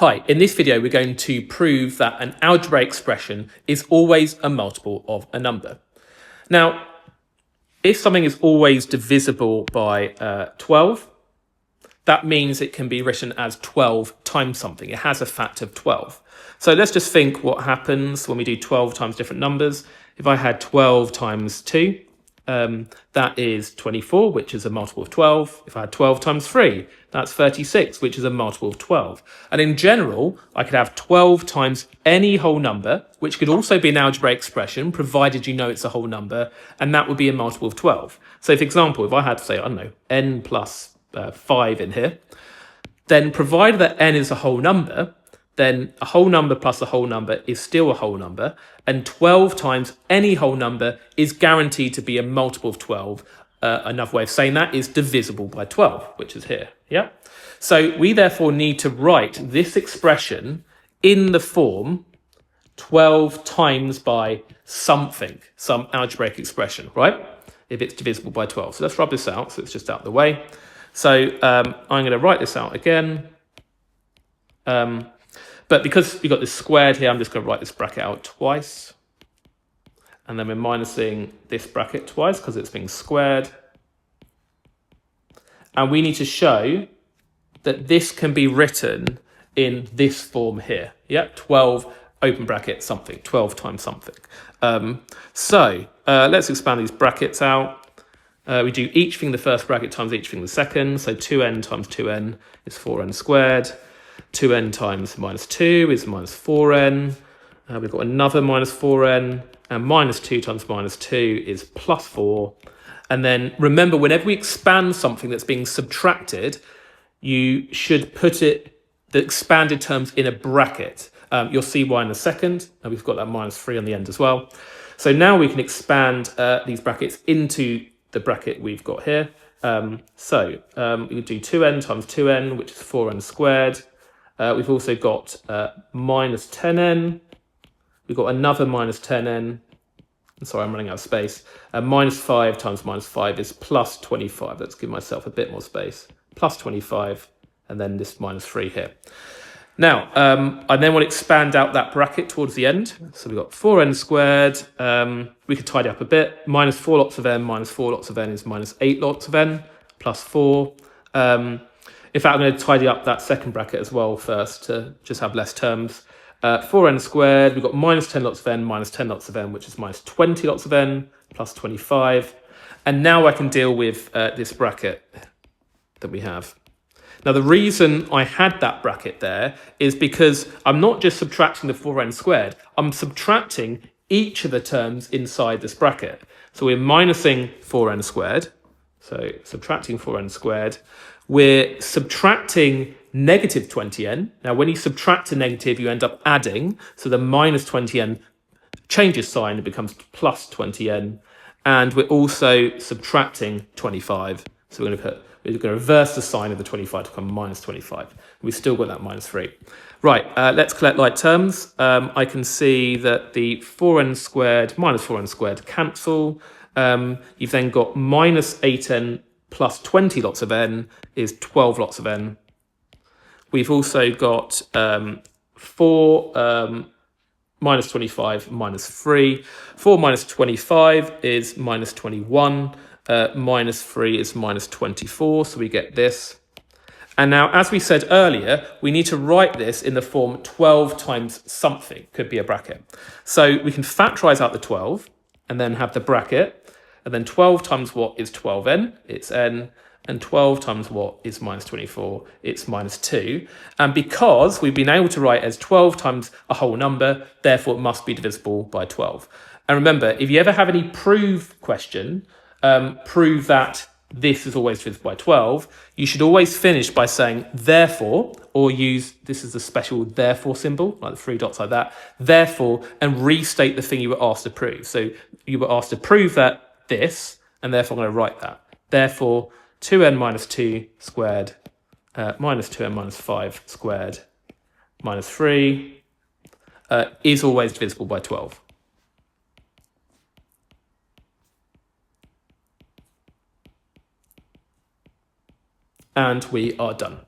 Hi, in this video we're going to prove that an algebraic expression is always a multiple of a number. Now, if something is always divisible by 12, that means it can be written as 12 times something. It has a factor of 12. So let's just think what happens when we do 12 times different numbers. If I had 12 times 2, that is 24, which is a multiple of 12. If I had 12 times 3, that's 36, which is a multiple of 12. And in general, I could have 12 times any whole number, which could also be an algebraic expression, provided you know it's a whole number, and that would be a multiple of 12. So for example, if I had, say, I don't know, n plus 5 in here, then provided that n is a whole number, then a whole number plus a whole number is still a whole number, and 12 times any whole number is guaranteed to be a multiple of 12. Another way of saying that is divisible by 12, which is here. Yeah. So we therefore need to write this expression in the form 12 times by something, some algebraic expression, right? If it's divisible by 12. So let's rub this out. So it's just out of the way. So I'm going to write this out again. But because we've got this squared here, I'm just going to write this bracket out twice. And then we're minusing this bracket twice because it's being squared. And we need to show that this can be written in this form here. Yeah, 12 open bracket something, 12 times something. Let's expand these brackets out. We do each thing in the first bracket times each thing in the second. So 2n times 2n is 4n squared. 2n times minus 2 is minus 4n. We've got another minus 4n. And minus 2 times minus 2 is plus 4. And then remember, whenever we expand something that's being subtracted, you should put the expanded terms in a bracket. You'll see why in a second. And we've got that minus 3 on the end as well. So now we can expand these brackets into the bracket we've got here. We could do 2n times 2n, which is 4n squared. We've also got minus 10n. We've got another minus 10n. Sorry, I'm running out of space. Minus 5 times minus 5 is plus 25. Let's give myself a bit more space. Plus 25, and then this minus 3 here. Now, I then want to expand out that bracket towards the end. So we've got 4n squared. We could tidy up a bit. Minus 4 lots of n minus 4 lots of n is minus 8 lots of n plus 4. In fact, I'm going to tidy up that second bracket as well first to just have less terms. 4n squared, we've got minus 10 lots of n minus 10 lots of n, which is minus 20 lots of n plus 25. And now I can deal with this bracket that we have. Now, the reason I had that bracket there is because I'm not just subtracting the 4n squared, I'm subtracting each of the terms inside this bracket. So we're minusing 4n squared, so subtracting 4n squared. We're subtracting negative 20n. Now, when you subtract a negative, you end up adding. So the minus 20n changes sign, it becomes plus 20n. And we're also subtracting 25. So we're going to reverse the sign of the 25 to become minus 25. We've still got that minus 3. Right, let's collect like terms. I can see that the 4n squared minus 4n squared cancel. You've then got minus 8n plus 20 lots of n is 12 lots of n. We've also got 4 minus 25 minus 3. 4 minus 25 is minus 21. Minus 3 is minus 24, so we get this. And now, as we said earlier, we need to write this in the form 12 times something, could be a bracket. So we can factorize out the 12 and then have the bracket. And then 12 times what is 12n? It's n. And 12 times what is minus 24? It's minus 2. And because we've been able to write as 12 times a whole number, therefore it must be divisible by 12. And remember, if you ever have any prove question, prove that this is always divisible by 12, you should always finish by saying therefore, or use, this is the special therefore symbol, like the 3 dots like that, therefore, and restate the thing you were asked to prove. So you were asked to prove that this, and therefore I'm going to write that. Therefore, 2n minus 2 squared minus 2n minus 5 squared minus 3 is always divisible by 12. And we are done.